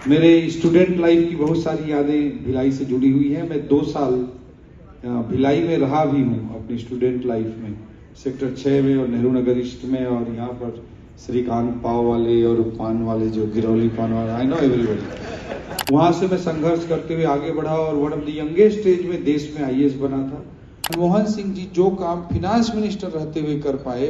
मेरे student life की बहुत सारी यादें भिलाई से जुड़ी हुई हैं। मैं 2 साल भिलाई में रहा भी हूँ अपनी स्टूडेंट लाइफ में, सेक्टर 6 में और नेहरू नगर ईस्ट में, और यहाँ पर श्रीकांत पाव वाले और पान वाले जो गिरौली पान वाले, आई नो एवरीबॉडी। वहाँ से मैं संघर्ष करते हुए आगे बढ़ा और one of the youngest age में देश में आईएएस बना था। मनमोहन सिंह जी जो काम फिनांस मिनिस्टर रहते हुए कर पाए,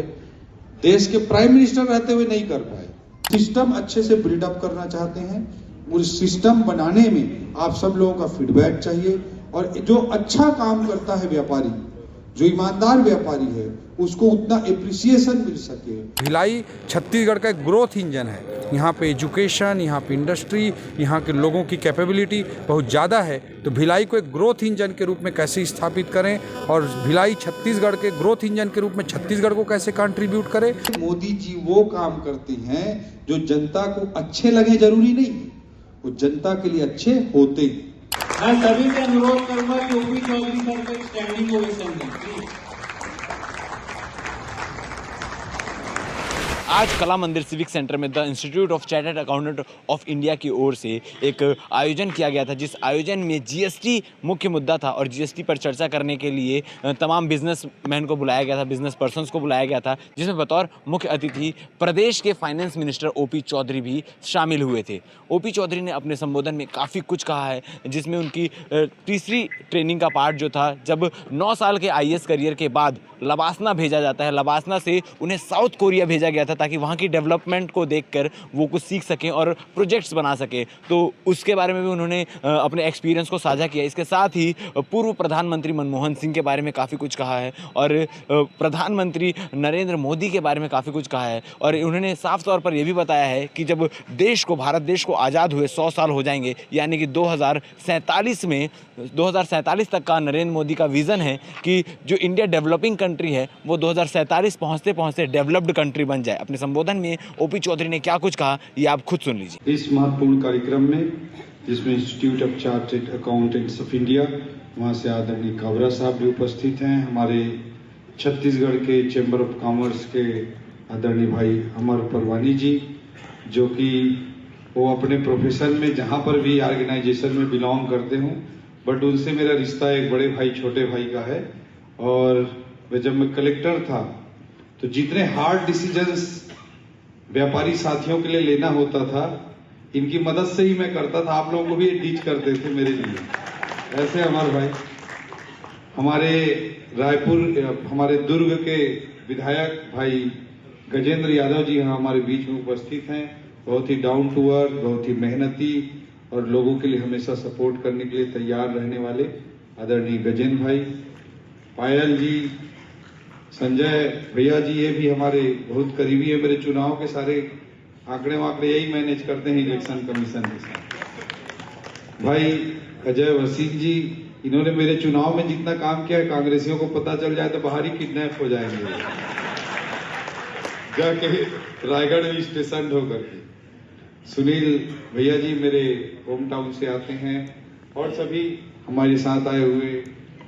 देश के प्राइम मिनिस्टर रहते हुए नहीं कर पाए। सिस्टम अच्छे से बिल्डअप करना चाहते हैं, उस सिस्टम बनाने में आप सब लोगों का फीडबैक चाहिए, और जो अच्छा काम करता है व्यापारी, जो ईमानदार व्यापारी है, उसको उतना एप्रिसिएशन मिल सके। भिलाई छत्तीसगढ़ का एक ग्रोथ इंजन है। यहाँ पे एजुकेशन, यहाँ पे इंडस्ट्री, यहाँ के लोगों की कैपेबिलिटी बहुत ज़्यादा है। तो भिलाई को एक ग्रोथ इंजन के रूप में कैसे स्थापित करें और भिलाई छत्तीसगढ़ के ग्रोथ इंजन के रूप में छत्तीसगढ़ को कैसे कंट्रीब्यूट करे। मोदी जी वो काम करते हैं जो जनता को अच्छे लगे, जरूरी नहीं, वो जनता के लिए अच्छे होते हैं। मैं सभी से अनुरोध करूंगा कि ओपी चौधरी सर को स्टैंडिंग ओवेशन दें। आज कला मंदिर सिविक सेंटर में the institute of chartered accountant of India की ओर से एक आयोजन किया गया था, जिस आयोजन में जीएसटी मुख्य मुद्दा था और जीएसटी पर चर्चा करने के लिए तमाम बिजनेसमैन को बुलाया गया था, बिजनेस पर्सन्स को बुलाया गया था, जिसमें बतौर मुख्य अतिथि प्रदेश के फाइनेंस मिनिस्टर ओपी चौधरी भी शामिल हुए थे। ओपी चौधरी ने अपने संबोधन में काफ़ी कुछ कहा है, जिसमें उनकी तीसरी ट्रेनिंग का पार्ट जो था, जब 9 साल के आईएएस करियर के बाद लबासना भेजा जाता है, लबासना से उन्हें साउथ कोरिया भेजा गया था ताकि वहाँ की डेवलपमेंट को देखकर वो कुछ सीख सकें और प्रोजेक्ट्स बना सकें। तो उसके बारे में भी उन्होंने अपने एक्सपीरियंस को साझा किया। इसके साथ ही पूर्व प्रधानमंत्री मनमोहन सिंह के बारे में काफ़ी कुछ कहा है और प्रधानमंत्री नरेंद्र मोदी के बारे में काफ़ी कुछ कहा है, और उन्होंने साफ तौर पर यह भी बताया है कि जब भारत देश को आज़ाद हुए 100 साल हो जाएंगे, यानी कि 2047 तक का नरेंद्र मोदी का विज़न है कि जो इंडिया डेवलपिंग कंट्री है वो 2047 पहुँचते पहुँचते डेवलप्ड कंट्री बन जाए। अपने संबोधन में ओपी चौधरी ने क्या कुछ कहा, ये आप खुद सुन लीजिए। इस महत्वपूर्ण कार्यक्रम में, जिसमें institute of chartered accountants of India, वहाँ से आदरणीय कावरा साहब भी उपस्थित हैं, हमारे छत्तीसगढ़ के चैम्बर ऑफ कॉमर्स के आदरणीय भाई अमर परवानी जी, जो कि वो अपने प्रोफेशन में जहाँ पर भी ऑर्गेनाइजेशन में बिलोंग करते हों, बट उनसे मेरा रिश्ता एक बड़े भाई छोटे भाई का है। और जब मैं कलेक्टर था तो जितने हार्ड डिसीजंस व्यापारी साथियों के लिए लेना होता था, इनकी मदद से ही मैं करता था। आप लोगों को भी ये टीच करते थे मेरे लिए। ऐसे हमारे भाई, हमारे रायपुर, हमारे दुर्ग के विधायक भाई गजेंद्र यादव जी हमारे बीच में उपस्थित हैं। बहुत ही डाउन टू अर्थ, बहुत ही मेहनती और लोगों के लिए हमेशा सपोर्ट करने के लिए तैयार रहने वाले आदरणीय गजेंद्र भाई, पायल जी, संजय भैया जी, ये भी हमारे बहुत करीबी है। मेरे चुनाव के सारे आंकड़े वाकड़े यही मैनेज करते हैं इलेक्शन कमीशन के साथ। भाई अजय वसीम जी, इन्होंने मेरे चुनाव में जितना काम किया है, कांग्रेसियों को पता चल जाए तो बाहर ही किडनैप हो जाएंगे जाके रायगढ़ में स्टेशन होकर के। सुनील भैया जी मेरे होम टाउन से आते हैं, और सभी हमारे साथ आए हुए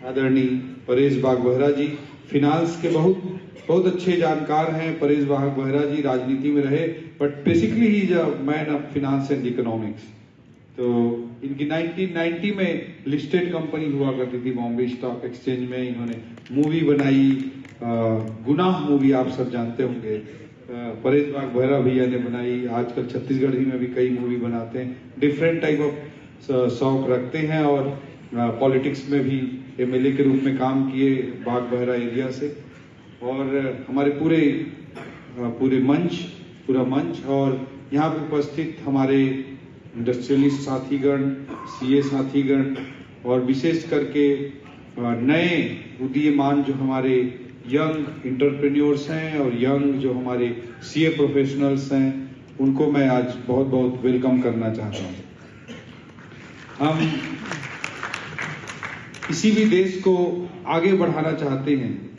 आदरणीय परेश बागबहरा जी, फिनांस के बहुत अच्छे जानकार हैं। परेश बागबहरा जी राजनीति में रहे, but basically he is a man of finance and economics. तो इनकी 1990 में लिस्टेड कंपनी हुआ करती थी बॉम्बे स्टॉक एक्सचेंज में। इन्होंने मूवी बनाई, गुनाह मूवी आप सब जानते होंगे, परेश बागबहरा भैया ने बनाई। आजकल छत्तीसगढ़ ही में भी कई मूवी बनाते हैं, डिफरेंट टाइप ऑफ शौक रखते हैं, और पॉलिटिक्स में भी एमएलए के रूप में काम किए बागबहरा एरिया से। और हमारे पूरा मंच और यहाँ पे उपस्थित हमारे इंडस्ट्रियलिस्ट साथीगण, सीए साथीगण, और विशेष करके नए उदीयमान जो हमारे यंग इंटरप्रेन्योर्स हैं और यंग जो हमारे सीए प्रोफेशनल्स हैं, उनको मैं आज बहुत बहुत वेलकम करना चाहता हूँ। हम किसी भी देश को आगे बढ़ाना चाहते हैं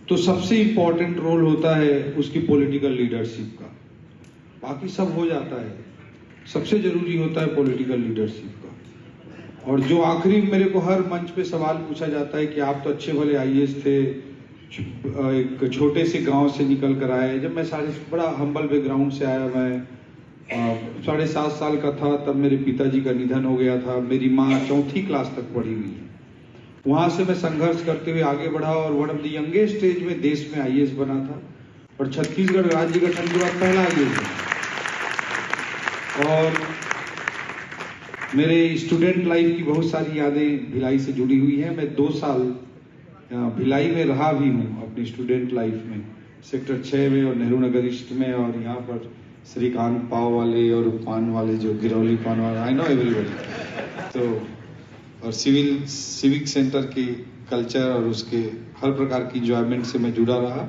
तो सबसे इंपॉर्टेंट रोल होता है उसकी पॉलिटिकल लीडरशिप का। बाकी सब हो जाता है, सबसे जरूरी होता है पॉलिटिकल लीडरशिप का। और जो आखिरी मेरे को हर मंच पे सवाल पूछा जाता है कि आप तो अच्छे भले आईएएस थे, एक छोटे से गांव से निकल कर आए। जब मैं सारे बड़ा हम्बल बैकग्राउंड से आया, मैं 7.5 साल का था तब मेरे पिताजी का निधन हो गया था। मेरी माँ 4th क्लास तक पढ़ी हुई है। वहां से मैं संघर्ष करते हुए आगे बढ़ा और one of the youngest age में देश में IAS बना था और छत्तीसगढ़ राज्य गठन के बाद पहला IAS बना। और मेरे स्टूडेंट लाइफ की बहुत सारी यादें भिलाई से जुड़ी हुई हैं। मैं 2 साल भिलाई में रहा भी हूँ अपनी स्टूडेंट लाइफ में, सेक्टर 6 में और नेहरू नगर ईस्ट में, और यहाँ पर श्रीकांत पाव वाले और पान वाले जो गिरौली पान वाले, आई नो एवरीबॉडी। तो और सिविक सेंटर की कल्चर और उसके हर प्रकार की इंजॉयमेंट से मैं जुड़ा रहा।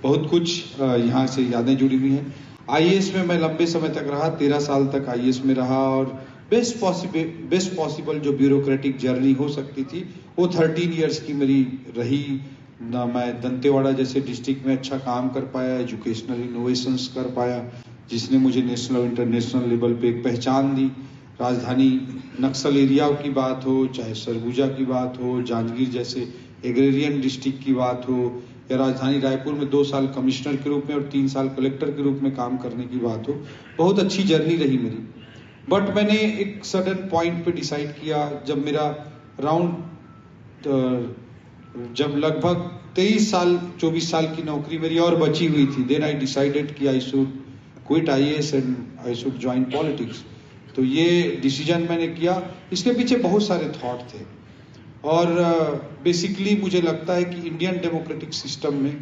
बहुत कुछ यहाँ से यादें जुड़ी हुई हैं। IAS में मैं लंबे समय तक रहा, 13 साल तक IAS में रहा और बेस्ट पॉसिबल जो ब्यूरोक्रेटिक जर्नी हो सकती थी वो 13 इयर्स की मेरी रही ना। मैं दंतेवाड़ा जैसे डिस्ट्रिक्ट में अच्छा काम कर पाया, एजुकेशनल इनोवेशंस कर पाया, जिसने मुझे नेशनल और इंटरनेशनल लेवल पे एक पहचान दी। राजधानी नक्सल एरिया की बात हो, चाहे सरगुजा की बात हो, जांजगीर जैसे एग्रेरियन डिस्ट्रिक्ट की बात हो, या राजधानी रायपुर में 2 साल कमिश्नर के रूप में और 3 साल कलेक्टर के रूप में काम करने की बात हो। बहुत अच्छी जर्नी रही मेरी। बट मैंने एक सडन पॉइंट पे डिसाइड किया जब मेरा जब लगभग 23 साल 24 साल की नौकरी मेरी और बची हुई थी, देन आई डिसाइडेड कि I should quit IAS and I should join politics. तो ये डिसीजन मैंने किया। इसके पीछे बहुत सारे थॉट थे और बेसिकली मुझे लगता है कि इंडियन डेमोक्रेटिक सिस्टम में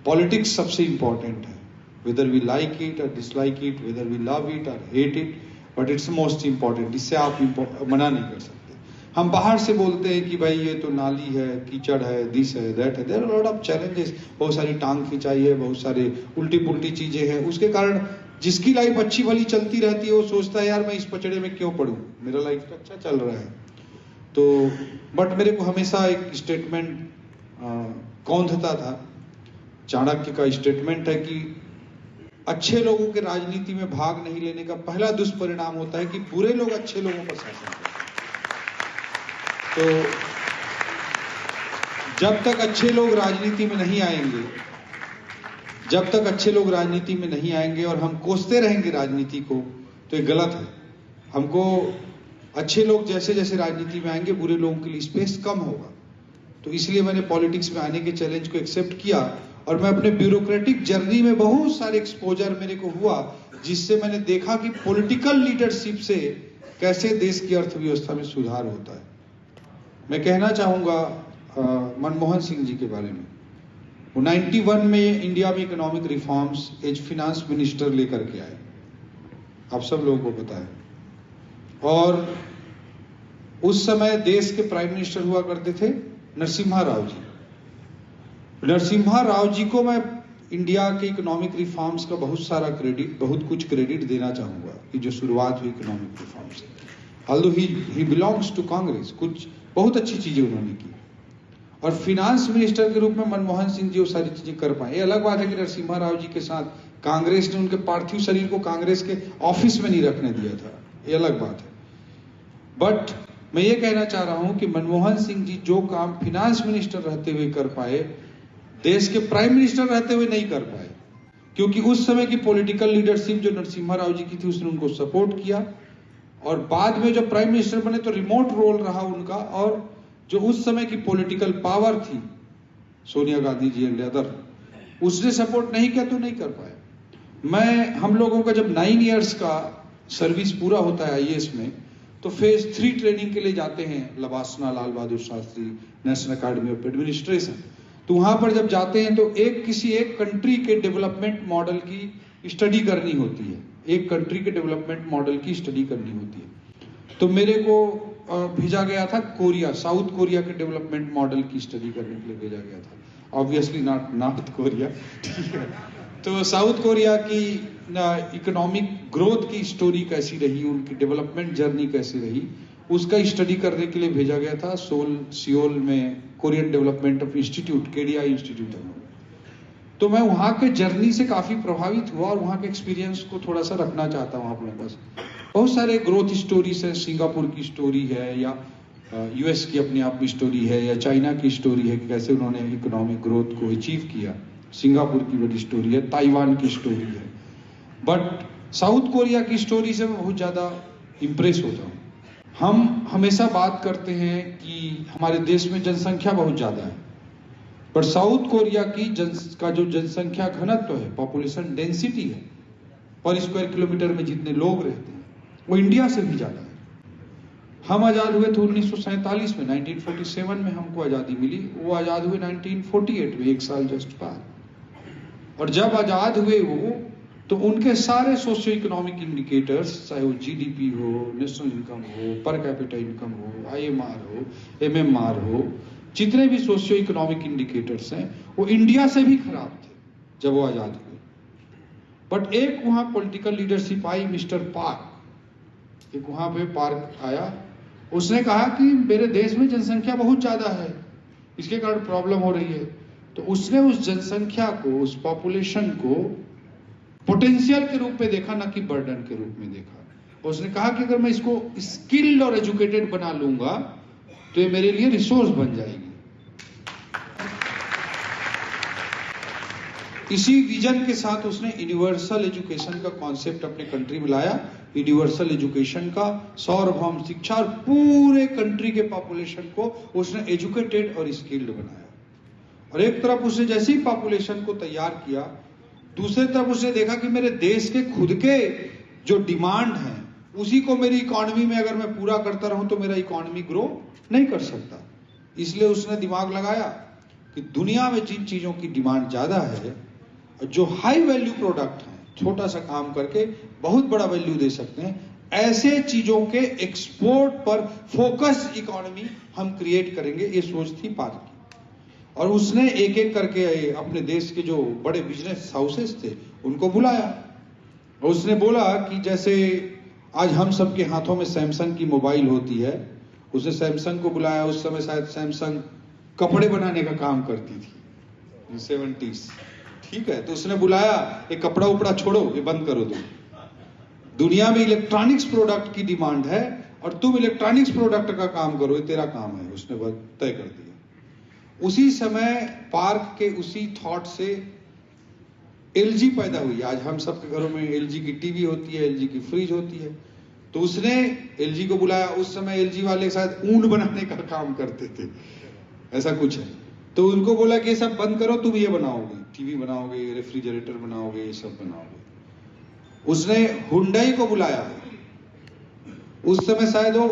पॉलिटिक्स सबसे इम्पोर्टेंट है। वेदर वी लाइक इट और dislike it, whether we love it और hate it, but it's most important. इससे आप मना नहीं कर सकते। हम बाहर से बोलते हैं कि भाई ये तो नाली है, कीचड़ है, दिस है, दैट है, there are lot of challenges, बहुत सारी टांग खिंचाई है, बहुत सारे उल्टी पुल्टी चीजें हैं। उसके कारण जिसकी लाइफ अच्छी भली चलती रहती है वो सोचता है यार मैं इस पचड़े में क्यों पड़ूं, मेरा लाइफ तो अच्छा चल रहा है। तो बट मेरे को हमेशा एक स्टेटमेंट कौंधता था। चाणक्य का स्टेटमेंट है कि अच्छे लोगों के राजनीति में भाग नहीं लेने का पहला दुष्परिणाम होता है कि बुरे लोग अच्छे लोगों पर शासन करते हैं। तो जब तक अच्छे लोग राजनीति में नहीं आएंगे, जब तक अच्छे लोग राजनीति में नहीं आएंगे और हम कोसते रहेंगे राजनीति को, तो ये गलत है। हमको अच्छे लोग जैसे जैसे राजनीति में आएंगे बुरे लोगों के लिए स्पेस कम होगा। तो इसलिए मैंने पॉलिटिक्स में आने के चैलेंज को एक्सेप्ट किया और मैं अपने ब्यूरोक्रेटिक जर्नी में बहुत सारे एक्सपोजर मेरे को हुआ, जिससे मैंने देखा कि पॉलिटिकल लीडरशिप से कैसे देश की अर्थव्यवस्था में सुधार होता है। मैं कहना चाहूंगा मनमोहन सिंह जी के बारे में। वो 91 में इंडिया में economic reforms as finance minister लेकर के आए, आप सब लोगों को पता है। और उस समय देश के प्राइम मिनिस्टर हुआ करते थे नरसिम्हा राव जी। नरसिम्हा राव जी को मैं इंडिया के इकोनॉमिक रिफॉर्म्स का बहुत कुछ क्रेडिट देना चाहूंगा कि जो शुरुआत हुई इकोनॉमिक रिफॉर्म से। Although he belongs to Congress, कुछ बहुत अच्छी चीजें उन्होंने की। और फिनांस मिनिस्टर के रूप में मनमोहन सिंह जी वो सारी चीजें कर पाए। ये अलग बात है कि नरसिम्हा राव जी के साथ कांग्रेस ने उनके पार्थिव शरीर को कांग्रेस के ऑफिस में नहीं रखने दिया था, ये अलग बात है। बट मैं ये कहना चाह रहा हूं कि मनमोहन सिंह जी जो काम फिनांस मिनिस्टर रहते हुए कर पाए, देश के प्राइम मिनिस्टर रहते हुए नहीं कर पाए, क्योंकि उस समय की पॉलिटिकल लीडरशिप जो नरसिम्हा राव जी की थी उसने उनको सपोर्ट किया। और बाद में जब प्राइम मिनिस्टर बने तो रिमोट रोल रहा उनका, और जो उस समय की पॉलिटिकल पावर थी सोनिया गांधी जी एंड अदर, उसने सपोर्ट नहीं किया तो नहीं कर पाए। हम लोगों का जब 9 इयर्स का सर्विस पूरा होता है IAS में, तो फेज 3 ट्रेनिंग के लिए जाते हैं LBSNAA Lal Bahadur Shastri National Academy of Administration. तो वहां पर जब जाते हैं तो किसी एक कंट्री के डेवलपमेंट मॉडल की स्टडी करनी होती है, एक कंट्री के डेवलपमेंट मॉडल की स्टडी करनी होती है। तो मेरे को भेजा गया था कोरिया, साउथ कोरिया के डेवलपमेंट मॉडल की स्टडी करने के लिए भेजा गया था। ऑब्वियसली नॉट नॉर्थ कोरिया, ठीक है। तो साउथ कोरिया की इकोनॉमिक ग्रोथ की स्टोरी कैसी रही, उनकी डेवलपमेंट जर्नी कैसी रही, उसका स्टडी करने के लिए भेजा गया था सियोल में Korean development of institute, KDI institute है। तो मैं वहाँ के जर्नी से काफी प्रभावित हुआ और वहाँ के एक्सपीरियंस को थोड़ा सा रखना चाहता हूँ आप लोगों के पास। बहुत सारे ग्रोथ स्टोरीज है, सिंगापुर की स्टोरी है, या US की अपने आप में स्टोरी है, या चाइना की स्टोरी है कि कैसे उन्होंने इकोनॉमिक ग्रोथ को अचीव किया। सिंगापुर की बड़ी स्टोरी है, ताइवान की स्टोरी है। बट साउथ कोरिया की स्टोरी से मैं बहुत ज़्यादा इम्प्रेस होता हूँ। हम हमेशा बात करते हैं कि हमारे देश में जनसंख्या बहुत ज़्यादा है, पर साउथ कोरिया का जो जनसंख्या घनत्व है, पॉपुलेशन डेंसिटी है, पर स्क्वायर किलोमीटर में जितने लोग रहते हैं, वो इंडिया से भी ज़्यादा है। हम आज़ाद हुए थे 1947 में, 1947 में हमको आज़ादी मिली, वो आज़ाद हुए 1948 में, एक साल जस्ट बाद। और जब आज़ाद हुए वो, तो उनके सारे सोशियो इकोनॉमिक इंडिकेटर्स, चाहे वो जीडीपी हो, नेशनल इनकम हो, पर कैपिटा इनकम हो, आईएमआर हो, एमएमआर हो, जितने भी सोशियो इकोनॉमिक इंडिकेटर्स हैं, वो इंडिया से भी खराब थे जब वो आज़ाद हुए। बट एक वहाँ political leadership I, mister park, एक वहाँ पे पार्क आया, उसने कहा कि मेरे देश में जनसंख्या बहुत ज़्यादा है, इसके कारण प्रॉब्लम हो रही है। तो उसने उस जनसंख्या को, उस पॉपुलेशन को पोटेंशियल के रूप में देखा, ना कि बर्डन के रूप में देखा। और उसने कहा कि अगर मैं इसको स्किल्ड और एजुकेटेड बना लूंगा तो ये मेरे लिए रिसोर्स बन जाएगी। इसी विजन के साथ उसने यूनिवर्सल एजुकेशन का कॉन्सेप्ट अपने कंट्री में लाया। यूनिवर्सल एजुकेशन का, सार्वभौम शिक्षा, और पूरे कंट्री के पॉपुलेशन को उसने एजुकेटेड और स्किल्ड बनाया। और एक तरफ उसने जैसे ही पॉपुलेशन को तैयार किया, दूसरी तरफ उसने देखा कि मेरे देश के खुद के जो डिमांड है, उसी को मेरी इकोनॉमी में अगर मैं पूरा करता रहूं तो मेरा इकोनॉमी ग्रो नहीं कर सकता। इसलिए उसने दिमाग लगाया कि दुनिया में जिन चीजों की डिमांड ज्यादा है, जो हाई वैल्यू प्रोडक्ट हैं, छोटा सा काम करके बहुत बड़ा वैल्यू दे सकते हैं, ऐसे चीजों के एक्सपोर्ट पर फोकस इकोनॉमी हम क्रिएट करेंगे, ये सोच थी पार्क की। और उसने एक एक करके अपने देश के जो बड़े बिजनेस हाउसेस थे उनको बुलाया, और उसने बोला कि जैसे आज हम सबके हाथों में सैमसंग की मोबाइल होती है, उसने सैमसंग को बुलाया। उस समय शायद सैमसंग कपड़े बनाने का काम करती थी, 70s, ठीक है। तो उसने बुलाया, एक कपड़ा उपड़ा छोड़ो, ये बंद करो तुम, दुनिया में इलेक्ट्रॉनिक्स प्रोडक्ट की डिमांड है और तुम इलेक्ट्रॉनिक्स प्रोडक्ट का काम करो, ये तेरा काम है। उसने तय कर दिया। उसी समय पार्क के उसी थॉट से एलजी पैदा हुई। आज हम सबके घरों में एलजी की टीवी होती है, एलजी की फ्रिज होती है। तो उसने एलजी को बुलाया। उस समय एलजी वाले शायद ऊन बनाने का काम करते थे, ऐसा कुछ है। तो उनको बोला कि ये सब बंद करो, तुम ये बनाओगे, टीवी बनाओगे, रेफ्रिजरेटर बनाओगे, ये सब बनाओगे। उसने हुंडई को बुलाया। उस समय शायद वो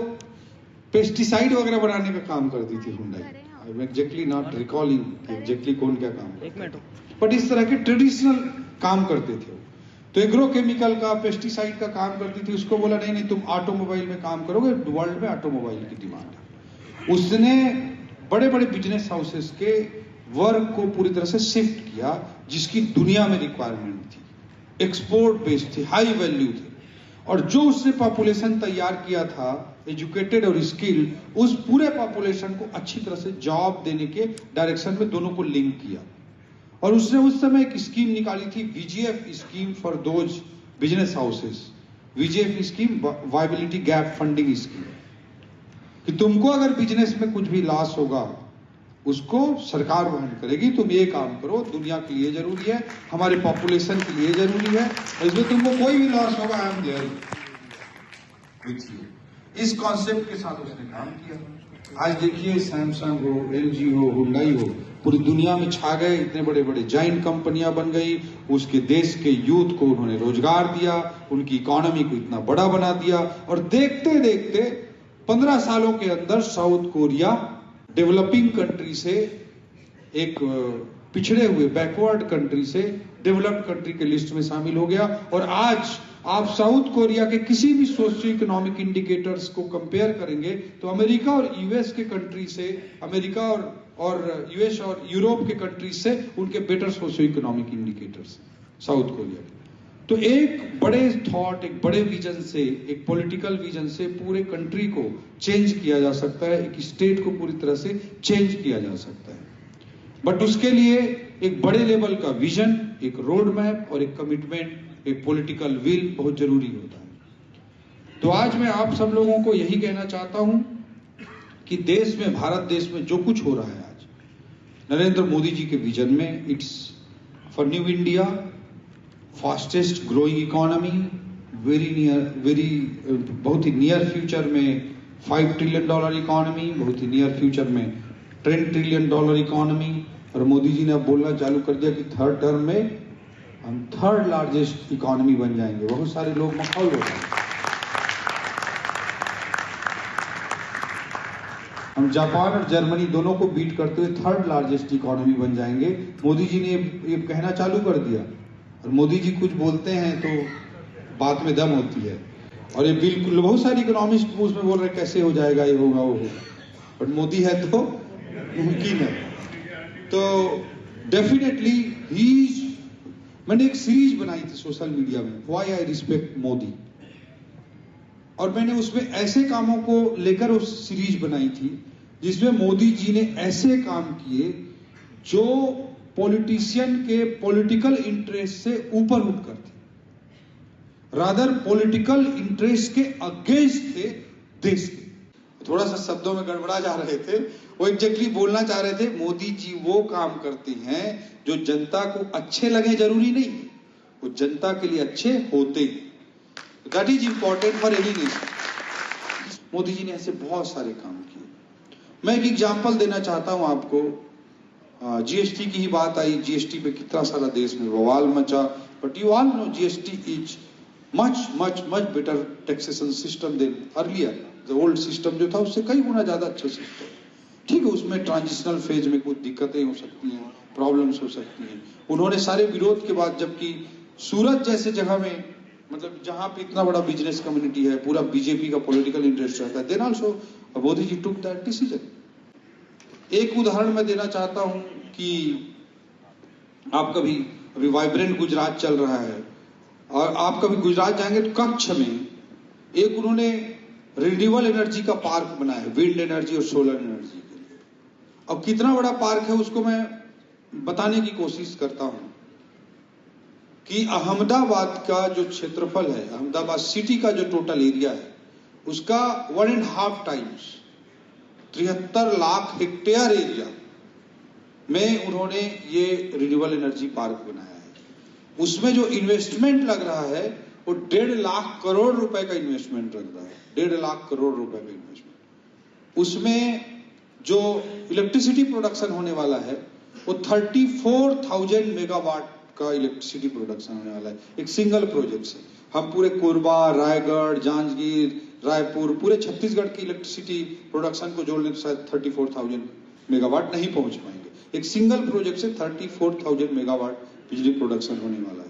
पेस्टिसाइड वगैरह बनाने का काम करती थी Hyundai. I am exactly not recalling exactly कौन क्या काम, बट इस तरह के ट्रेडिशनल काम करते थे। तो एग्रोकेमिकल का, पेस्टिसाइड का काम करती थी। उसको बोला नहीं नहीं, तुम ऑटोमोबाइल में काम करोगे, वर्ल्ड में ऑटोमोबाइल की डिमांड है। उसने बड़े बड़े बिजनेस हाउसेस के वर्क को पूरी तरह से शिफ्ट किया, जिसकी दुनिया में रिक्वायरमेंट थी, एक्सपोर्ट बेस्ड थी, हाई वैल्यू थी। और जो उसने पॉपुलेशन तैयार किया था, एजुकेटेड और स्किल्ड, उस पूरे पॉपुलेशन को अच्छी तरह से जॉब देने के डायरेक्शन में दोनों को लिंक किया। और उसने उस समय एक स्कीम निकाली थी, VGF scheme for those business houses. VGF scheme, viability gap funding scheme, कि तुमको अगर बिजनेस में कुछ भी लॉस होगा उसको सरकार वहन करेगी। तुम ये काम करो, दुनिया के लिए जरूरी है, हमारे पॉपुलेशन के लिए जरूरी है, और इसमें तुमको कोई भी लॉस होगा, I am there with you. इस कॉन्सेप्ट के साथ उसने काम किया। आज देखिए, सैमसंग हो, एलजी हो, हुंडई हो, पूरी दुनिया में छा गए, इतने बड़े बड़े जाइंट कंपनियां बन गई। उसके देश के यूथ को उन्होंने रोजगार दिया, उनकी इकोनॉमी को इतना बड़ा बना दिया। और देखते देखते 15 सालों के अंदर साउथ कोरिया डेवलपिंग कंट्री से, एक पिछड़े हुए बैकवर्ड कंट्री से डेवलप्ड कंट्री के लिस्ट में शामिल हो गया। और आज आप साउथ कोरिया के किसी भी सोशियो इकोनॉमिक इंडिकेटर्स को कंपेयर करेंगे तो अमेरिका और यूएस के कंट्री से, अमेरिका और यूएस और यूरोप के कंट्री से उनके better socio economic indicators south Korea के। तो एक बड़े थॉट, एक बड़े विजन से, एक पॉलिटिकल विजन से पूरे कंट्री को चेंज किया जा सकता है, एक स्टेट को पूरी तरह से चेंज किया जा सकता है। बट उसके लिए एक बड़े लेवल का विजन, एक रोड मैप और एक कमिटमेंट, एक पॉलिटिकल विल बहुत जरूरी होता है। तो आज मैं आप सब लोगों को यही कहना चाहता हूं कि देश में, भारत देश में जो कुछ हो रहा है आज, नरेंद्र मोदी जी के विजन में, it's for new India, fastest growing economy, बहुत ही नियर फ्यूचर में $5 ट्रिलियन इकोनॉमी, बहुत ही नियर फ्यूचर में $10 ट्रिलियन इकोनॉमी। और मोदी जी ने अब बोलना चालू कर दिया कि थर्ड टर्म में हम थर्ड लार्जेस्ट इकोनॉमी बन जाएंगे। बहुत सारे लोग मखौल हो रहे हैं। हम जापान और जर्मनी दोनों को बीट करते हुए थर्ड लार्जेस्ट इकोनॉमी बन जाएंगे। मोदी जी ने ये कहना चालू कर दिया। और मोदी जी कुछ बोलते हैं तो बात में दम होती है। और ये बिल्कुल बहुत सारे इकोनॉमिस्ट उसमें बोल रहे हैं कैसे हो जाएगा, ये होगा वो होगा, बट मोदी है तो मुमकिन है। तो डेफिनेटली मैंने एक सीरीज बनाई थी सोशल मीडिया में, व्हाई आई रिस्पेक्ट मोदी, और मैंने उसमें ऐसे कामों को लेकर उस सीरीज बनाई थी जिसमें मोदी जी ने ऐसे काम किए जो पॉलिटिशियन के पॉलिटिकल इंटरेस्ट से ऊपर उठकर थे, रादर पॉलिटिकल इंटरेस्ट के अगेंस्ट थे देश के। थोड़ा सा शब्दों में गड़बड़ा जा रहे थे, वो एग्जैक्टली बोलना चाह रहे थे मोदी जी वो काम करते हैं जो जनता को अच्छे लगे, जरूरी नहीं, वो जनता के लिए अच्छे होते हैं। That is important for any nation. Modi ji ने ऐसे बहुत सारे काम किए। मैं एक एग्जांपल देना चाहता हूं आपको। जीएसटी की ही बात आई, जीएसटी पे कितना सारा देश में बवाल मचा, but you all know GST is much better taxation system than earlier. Old system जो था उससे कई गुना ज्यादा अच्छा सिस्टम। ठीक है, उसमें ट्रांजिशनल फेज में कुछ दिक्कतें हो सकती हैं, प्रॉब्लम्स हो सकती हैं। उन्होंने सारे विरोध के बाद, जबकि सूरत जैसे जगह में, मतलब जहां पे इतना बड़ा बिजनेस कम्युनिटी है, पूरा बीजेपी का पॉलिटिकल इंटरेस्ट रहता है, then also Modi ji took that decision. एक उदाहरण मैं देना चाहता हूं कि आप अभी वाइब्रेंट गुजरात चल रहा है, और आप कभी गुजरात जाएंगे तो कच्छ में एक उन्होंने रिन्यूएबल एनर्जी का पार्क बनाया है, विंड एनर्जी और सोलर एनर्जी के लिए। अब कितना बड़ा पार्क है उसको मैं बताने की कोशिश करता हूं कि अहमदाबाद का जो क्षेत्रफल है, अहमदाबाद सिटी का जो टोटल एरिया है, उसका 1.5 टाइम्स 73 लाख हेक्टेयर एरिया में उन्होंने ये रिन्यूएबल एनर्जी पार्क बनाया है। उसमें जो इन्वेस्टमेंट लग रहा है वो 1.5 लाख करोड़ रुपए का इन्वेस्टमेंट लग रहा है, 1.5 लाख करोड़ रुपए का इन्वेस्टमेंट। उसमें जो इलेक्ट्रिसिटी प्रोडक्शन होने वाला है वो 34,000 मेगावाट का इलेक्ट्रिसिटी प्रोडक्शन होने वाला है एक सिंगल प्रोजेक्ट से। हम पूरे कोरबा, रायगढ़, जांजगीर, रायपुर, पूरे छत्तीसगढ़ की इलेक्ट्रिसिटी प्रोडक्शन को जोड़ने तो शायद 34,000 मेगावाट नहीं पहुंच पाएंगे। एक सिंगल प्रोजेक्ट से 34,000 मेगावाट बिजली प्रोडक्शन होने वाला है।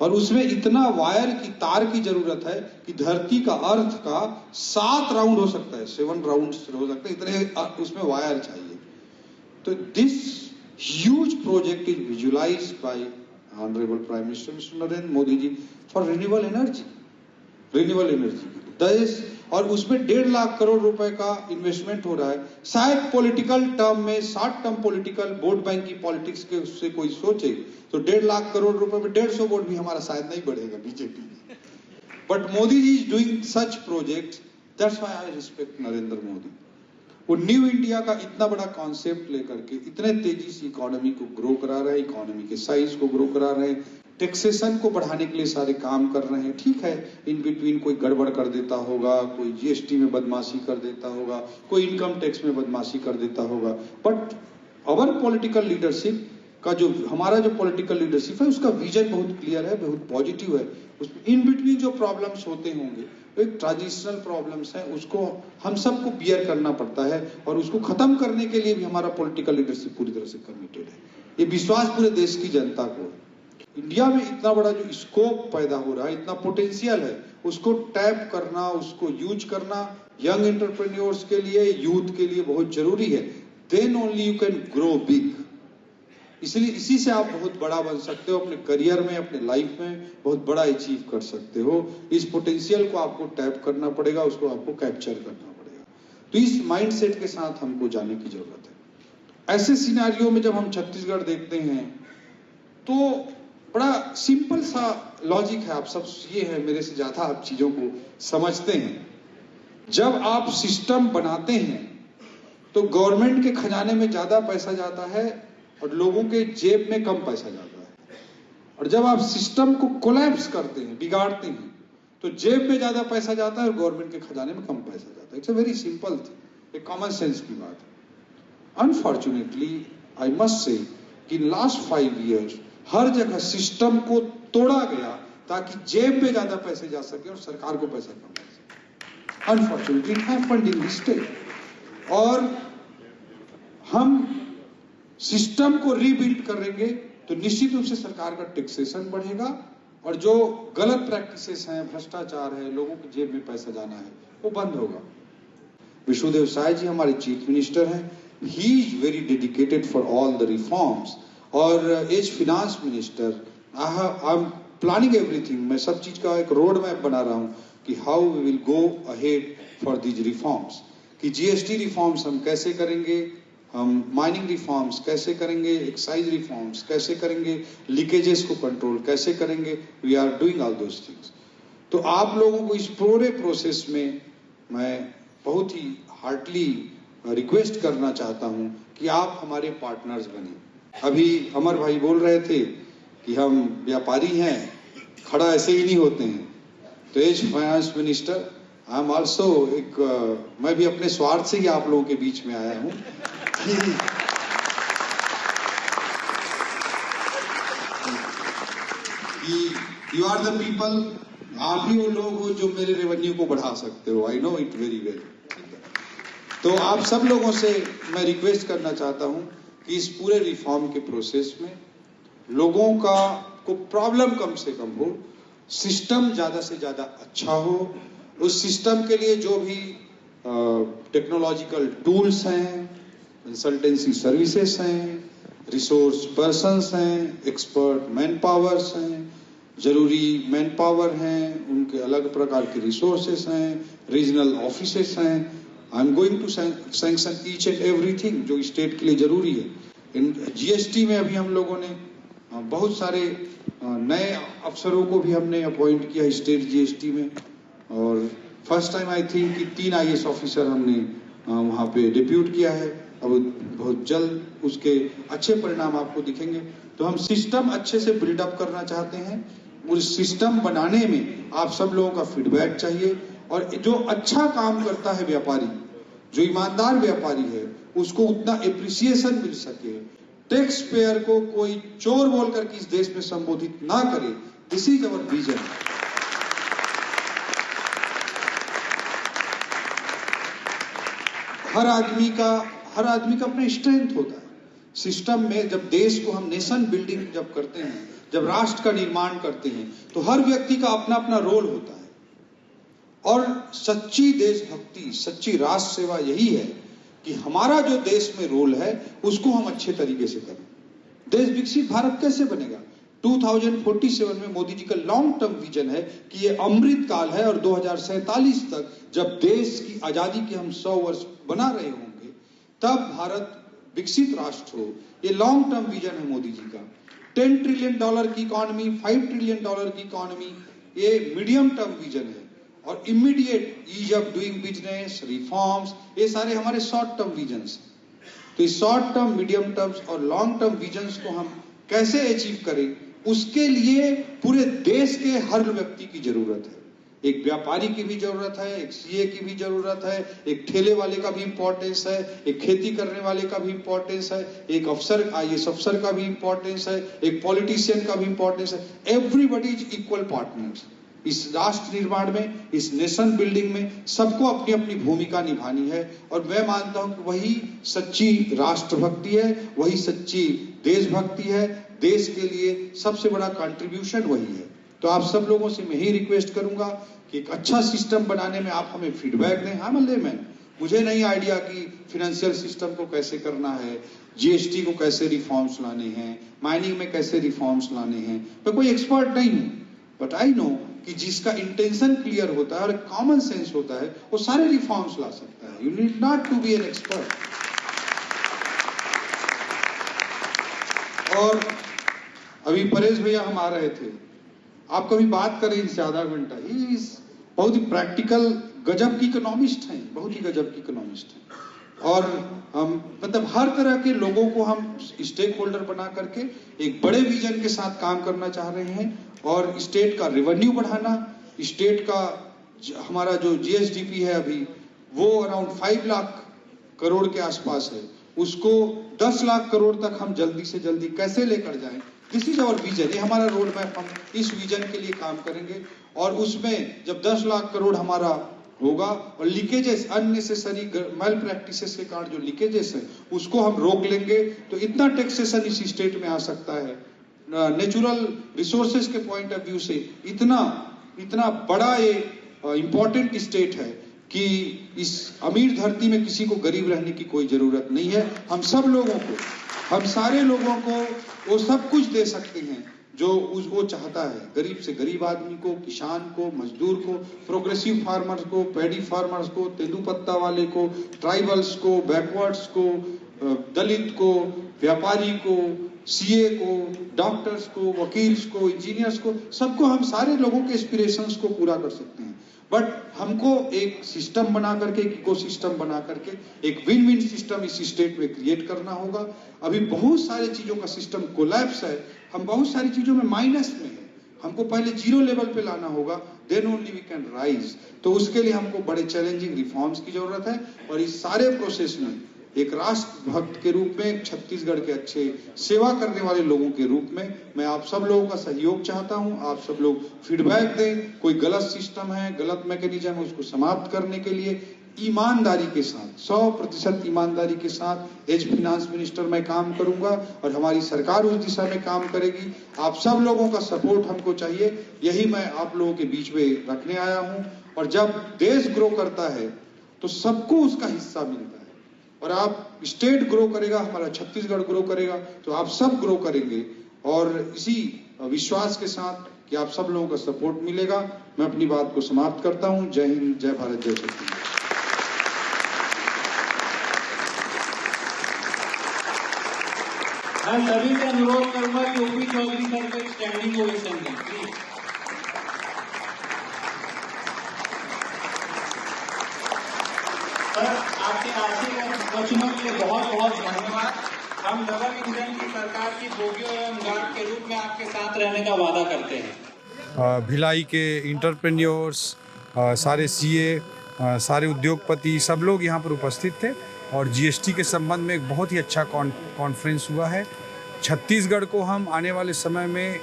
और उसमें इतना वायर की तार की जरूरत है कि धरती का अर्थ का 7 राउंड हो सकता है, 7 राउंड हो सकता है, इतने उसमें वायर चाहिए। तो this huge project is visualised by honourable prime minister mister Narendra Modi ji for renewable energy देश। और उसमें 1.5 लाख करोड़ रुपए का इन्वेस्टमेंट हो रहा है। शायद पॉलिटिकल टर्म में, short term political vote bank की पॉलिटिक्स के उससे कोई सोचे तो 1.5 लाख करोड़ रुपए में 150 वोट भी हमारा शायद नहीं बढ़ेगा बीजेपी में। But Modi ji is doing such projects, that's why I respect Narendra Modi. वो न्यू इंडिया का इतना बड़ा कॉन्सेप्ट लेकर के इतने तेजी से इकोनॉमी को ग्रो करा रहे हैं, इकोनॉमी के साइज को ग्रो करा रहे हैं, टैक्सेशन को बढ़ाने के लिए सारे काम कर रहे हैं। ठीक है, इन बिटवीन कोई गड़बड़ कर देता होगा, कोई जीएसटी में बदमाशी कर देता होगा, कोई इनकम टैक्स में बदमाशी कर देता होगा, बट अवर पॉलिटिकल लीडरशिप का जो हमारा जो पॉलिटिकल लीडरशिप है उसका विजन बहुत क्लियर है, बहुत पॉजिटिव है। उसमें इन बिटवीन जो प्रॉब्लम्स होते होंगे, एक ट्रांजिशनल प्रॉब्लम्स है, उसको हम सबको बियर करना पड़ता है और उसको खत्म करने के लिए भी हमारा पॉलिटिकल लीडरशिप पूरी तरह से कमिटेड है। ये विश्वास पूरे देश की जनता को है। इंडिया में इतना बड़ा जो स्कोप पैदा हो रहा है, इतना पोटेंशियल है, उसको टैप करना, उसको यूज करना यंग एंटरप्रेन्योर्स के लिए, यूथ के लिए बहुत जरूरी है। Then only you can grow big. इसलिए इसी से आप बहुत बड़ा बन सकते हो, अपने करियर में, अपने लाइफ में बहुत बड़ा अचीव कर सकते हो। इस पोटेंशियल को आपको टैप करना पड़ेगा, उसको आपको कैप्चर करना पड़ेगा। तो इस माइंडसेट के साथ हमको जाने की जरूरत है। ऐसे सिनेरियो में जब हम छत्तीसगढ़ देखते हैं तो बड़ा सिंपल सा लॉजिक है, आप सब ये है, मेरे से ज्यादा आप चीजों को समझते हैं। जब आप सिस्टम बनाते हैं तो गवर्नमेंट के खजाने में ज्यादा पैसा जाता है और लोगों के जेब में कम पैसा जाता है। और जब आप सिस्टम को कोलैप्स करते हैं, बिगाड़ते हैं, तो जेब में ज्यादा पैसा जाता है और गवर्नमेंट के खजाने में कम पैसा जाता है। It's a very simple thing, एक कॉमन सेंस की बात है। अनफॉर्चुनेटली आई मस्ट से कि लास्ट 5 ईयर्स हर जगह सिस्टम को तोड़ा गया ताकि जेब में ज्यादा पैसे जा सके और सरकार को पैसा कम मिल सके। Unfortunately it happened in this state. और हम सिस्टम को रीबिल्ड करेंगे तो निश्चित रूप से सरकार का टैक्सेशन बढ़ेगा और जो गलत प्रैक्टिसेस हैं, भ्रष्टाचार है, लोगों की जेब में पैसा जाना है, वो बंद होगा। विष्णुदेव साय जी हमारे चीफ मिनिस्टर हैं, he is very dedicated for all the reforms. और as finance minister I am planning everything, मैं सब चीज का एक रोड मैप बना रहा हूं कि how we will go ahead for these reforms, कि जीएसटी रिफॉर्म्स हम कैसे करेंगे, हम माइनिंग रिफॉर्म्स कैसे करेंगे, एक्साइज रिफॉर्म्स कैसे करेंगे, लीकेजेस को कंट्रोल कैसे करेंगे। We are doing all those things. तो आप लोगों को इस पूरे प्रोसेस में मैं बहुत ही हार्टली रिक्वेस्ट करना चाहता हूं कि आप हमारे पार्टनर्स बने। अभी अमर भाई बोल रहे थे कि हम व्यापारी हैं, खड़ा ऐसे ही नहीं होते हैं। तो as finance minister I am also मैं भी अपने स्वार्थ से ही आप लोगों के बीच में आया हूं कि यू आर द पीपल, आप ही वो लोग हो जो मेरे रेवेन्यू को बढ़ा सकते हो। I know it very well. तो आप सब लोगों से मैं रिक्वेस्ट करना चाहता हूं कि इस पूरे रिफॉर्म के प्रोसेस में लोगों का को प्रॉब्लम कम से कम हो, सिस्टम ज्यादा से ज्यादा अच्छा हो। उस सिस्टम के लिए जो भी टेक्नोलॉजिकल टूल्स हैं, कंसल्टेंसी सर्विसेज हैं, रिसोर्स पर्सन्स हैं, एक्सपर्ट मैन पावर्स हैं, जरूरी मैन पावर हैं, उनके अलग प्रकार के रिसोर्सेस हैं, रीजनल ऑफिसेस हैं। I am going to sanction each and everything जो स्टेट के लिए जरूरी है। इन जीएसटी में अभी हम लोगों ने बहुत सारे नए अफसरों को भी हमने अपॉइंट किया स्टेट जीएसटी में, और फर्स्ट टाइम आई थिंक कि 3 IAS ऑफिसर हमने वहां पे डिप्यूट किया है। अब बहुत जल्द उसके अच्छे परिणाम आपको दिखेंगे। तो हम सिस्टम अच्छे से बिल्डअप करना चाहते हैं। उस सिस्टम बनाने में आप सब लोगों का फीडबैक चाहिए, और जो अच्छा काम करता है व्यापारी, जो ईमानदार व्यापारी है, उसको उतना एप्रिसिएशन मिल सके। टैक्स पेयर को कोई चोर बोल करके इस देश में संबोधित ना करे। This is our vision. हर आदमी का अपना स्ट्रेंथ होता है। सिस्टम में जब देश को हम नेशन बिल्डिंग जब करते हैं, जब राष्ट्र का निर्माण करते हैं, तो हर व्यक्ति का अपना अपना रोल होता है। और सच्ची देशभक्ति, सच्ची राष्ट्र सेवा यही है कि हमारा जो देश में रोल है उसको हम अच्छे तरीके से करें। देश विकसित भारत कैसे बनेगा? 2047 में मोदी जी का लॉन्ग टर्म विजन है कि ये अमृत काल है, और 2047 तक जब देश की आजादी के हम 100 वर्ष बना रहे होंगे, तब भारत विकसित राष्ट्र हो। ये लॉन्ग टर्म विजन है मोदी जी का। $10 ट्रिलियन की इकोनॉमी, $5 ट्रिलियन की इकोनॉमी, ये मीडियम टर्म विजन है। और immediate ease of doing business, reforms, ये सारे हमारे शॉर्ट टर्म विजन्स। तो इस शॉर्ट टर्म, मीडियम टर्म्स और लॉन्ग टर्म विजन्स को हम कैसे अचीव करें, उसके लिए पूरे देश के हर व्यक्ति की जरूरत है। एक व्यापारी की भी जरूरत है, एक सीए की भी जरूरत है, एक ठेले वाले का भी इंपॉर्टेंस है, एक खेती करने वाले का भी इंपॉर्टेंस है, एक अफसर, आईएएस अफसर का भी इंपॉर्टेंस है, एक पॉलिटिशियन का भी इंपॉर्टेंस है। Everybody is equal partners. इस राष्ट्र निर्माण में, इस नेशन बिल्डिंग में सबको अपनी अपनी भूमिका निभानी है। और मैं मानता हूं कि वही सच्ची राष्ट्रभक्ति है, वही सच्ची देशभक्ति है। देश के लिए सबसे बड़ा कंट्रीब्यूशन वही है। तो आप सब लोगों से मैं ही रिक्वेस्ट करूंगा कि एक अच्छा सिस्टम बनाने में आप हमें फीडबैक दें। हाँ, मैं लेमैन, मुझे नहीं आइडिया कि फाइनेंशियल सिस्टम को कैसे करना है, जीएसटी को कैसे रिफॉर्म्स लाने हैं, माइनिंग में कैसे रिफॉर्म्स लाने हैं। मैं कोई एक्सपर्ट नहीं हूं, बट आई नो कि जिसका इंटेंशन क्लियर होता है और कॉमन सेंस होता है, वो सारे रिफॉर्म्स ला सकता है। You need not to be an expert. और अभी परेश भैया हम आ रहे थे, आप कभी बात करें इनसे आधा घंटा। ही बहुत ही प्रैक्टिकल, गजब की इकोनॉमिस्ट हैं, बहुत ही गजब की इकोनॉमिस्ट हैं। और हम मतलब हर तरह के लोगों को हम स्टेक होल्डर बना करके एक बड़े विजन के साथ काम करना चाह रहे हैं। और स्टेट का रेवेन्यू बढ़ाना, स्टेट का हमारा जो जीएसडीपी है अभी वो अराउंड 5 लाख करोड़ के आसपास है, उसको 10 लाख करोड़ तक हम जल्दी से जल्दी कैसे लेकर जाएं, दिस इज आवर विजन। ये हमारा रोड मैप, हम इस विजन के लिए काम करेंगे। और उसमें जब 10 लाख करोड़ हमारा होगा और लीकेजेस, अननेसेसरी मैल प्रैक्टिसेस के कारण जो लीकेजेस है उसको हम रोक लेंगे, तो इतना टैक्सेशन इस स्टेट में आ सकता है, नेचुरल रिसोर्सेज के पॉइंट ऑफ व्यू से इतना बड़ा ये इंपॉर्टेंट स्टेट है कि इस अमीर धरती में किसी को गरीब रहने की कोई जरूरत नहीं है। हम सब लोगों को, हम सारे लोगों को वो सब कुछ दे सकते हैं जो वो चाहता है, गरीब से गरीब आदमी को, किसान को, मजदूर को, प्रोग्रेसिव फार्मर्स को, पैडी फार्मर्स को, तेंदुपत्ता वाले को, ट्राइबल्स को, बैकवर्ड्स को, दलित को, व्यापारी को, सीए को, डॉक्टर्स को, वकील्स को, इंजीनियर्स को, सबको, हम सारे लोगों के एस्पिरेशंस को पूरा कर सकते हैं। बट हमको एक सिस्टम बना करके, एक इकोसिस्टम बना करके एक विन विन सिस्टम इस स्टेट में क्रिएट करना होगा। अभी बहुत सारे चीजों का सिस्टम कोलैप्स है, हम बहुत सारी चीजों में माइनस में है, हमको पहले जीरो लेवल पे लाना होगा, then only we can rise. तो उसके लिए हमको बड़े चैलेंजिंग रिफॉर्म्स की जरूरत है। और इस सारे प्रोसेस में एक राष्ट्र भक्त के रूप में, छत्तीसगढ़ के अच्छे सेवा करने वाले लोगों के रूप में मैं आप सब लोगों का सहयोग चाहता हूं। आप सब लोग फीडबैक दें, कोई गलत सिस्टम है, गलत मैकेनिज्म है, उसको समाप्त करने के लिए ईमानदारी के साथ, 100% ईमानदारी के साथ एज फिनांस मिनिस्टर मैं काम करूंगा और हमारी सरकार उस दिशा में काम करेगी। आप सब लोगों का सपोर्ट हमको चाहिए, यही मैं आप लोगों के बीच में रखने आया हूं। और जब देश ग्रो करता है तो सबको उसका हिस्सा मिलता है, और आप स्टेट ग्रो करेगा, हमारा छत्तीसगढ़ ग्रो करेगा, तो आप सब ग्रो करेंगे। और इसी विश्वास के साथ कि आप सब लोगों का सपोर्ट मिलेगा, मैं अपनी बात को समाप्त करता हूं। जय हिंद, जय भारत, जय छत्तीसगढ़। मैं सभी से अनुरोध करूंगा कि ओपी चौधरी सर को स्टैंडिंग ओवेशन दें, प्लीज। सर, आपके आर्थिक वचनों के लिए बहुत बहुत धन्यवाद। हम नगर निगम की सरकार की बोगियों एवं गार्ड के रूप में आपके साथ रहने का वादा करते हैं। भिलाई के इंटरप्रेन्योर्स, सारे सीए, सारे उद्योगपति, सब लोग यहाँ पर उपस्थित थे और जीएसटी के संबंध में एक बहुत ही अच्छा कॉन्फ्रेंस हुआ है। छत्तीसगढ़ को हम आने वाले समय में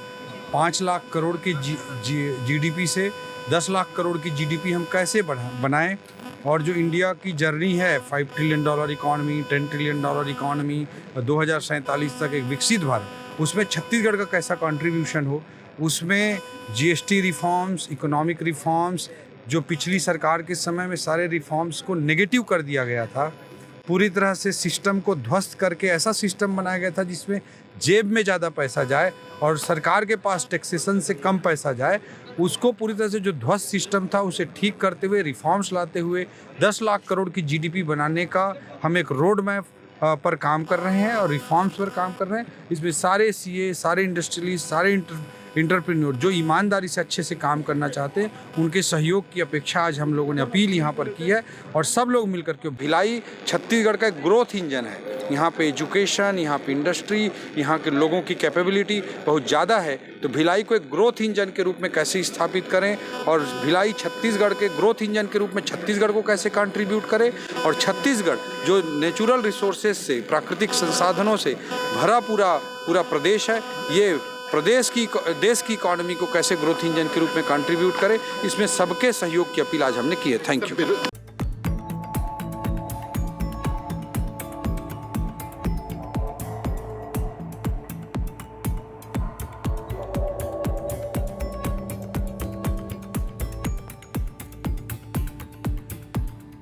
5 लाख करोड़ की जीडीपी से 10 लाख करोड़ की जीडीपी हम कैसे बनाएं, और जो इंडिया की जर्नी है 5 trillion dollar economy, 10 trillion dollar economy, 2047 तक एक विकसित भारत, उसमें छत्तीसगढ़ का कैसा कंट्रीब्यूशन हो, उसमें जीएसटी रिफॉर्म्स, इकोनॉमिक रिफॉर्म्स, जो पिछली सरकार के समय में सारे रिफॉर्म्स को नेगेटिव कर दिया गया था, पूरी तरह से सिस्टम को ध्वस्त करके ऐसा सिस्टम बनाया गया था जिसमें जेब में ज़्यादा पैसा जाए और सरकार के पास टैक्सेशन से कम पैसा जाए, उसको पूरी तरह से जो ध्वस्त सिस्टम था उसे ठीक करते हुए, रिफॉर्म्स लाते हुए 10 लाख करोड़ की जीडीपी बनाने का हम एक रोड मैप पर काम कर रहे हैं और रिफॉर्म्स पर काम कर रहे हैं। इसमें सारे सीए, सारे इंडस्ट्रियलिस्ट, सारे इंटरप्रेन्योर जो ईमानदारी से अच्छे से काम करना चाहते हैं, उनके सहयोग की अपेक्षा आज हम लोगों ने अपील यहाँ पर की है। और सब लोग मिलकर के, भिलाई छत्तीसगढ़ का एक ग्रोथ इंजन है। यहाँ पे एजुकेशन, यहाँ पे इंडस्ट्री, यहाँ के लोगों की कैपेबिलिटी बहुत ज़्यादा है, तो भिलाई को एक ग्रोथ इंजन के रूप में कैसे स्थापित करें और भिलाई छत्तीसगढ़ के ग्रोथ इंजन के रूप में छत्तीसगढ़ को कैसे कंट्रीब्यूट करे, और छत्तीसगढ़ जो नेचुरल रिसोर्सेज से, प्राकृतिक संसाधनों से भरा पूरा प्रदेश है, ये देश की इकॉनमी को कैसे ग्रोथ इंजन के रूप में कंट्रीब्यूट करे, इसमें सबके सहयोग की अपील आज हमने की है। Thank you.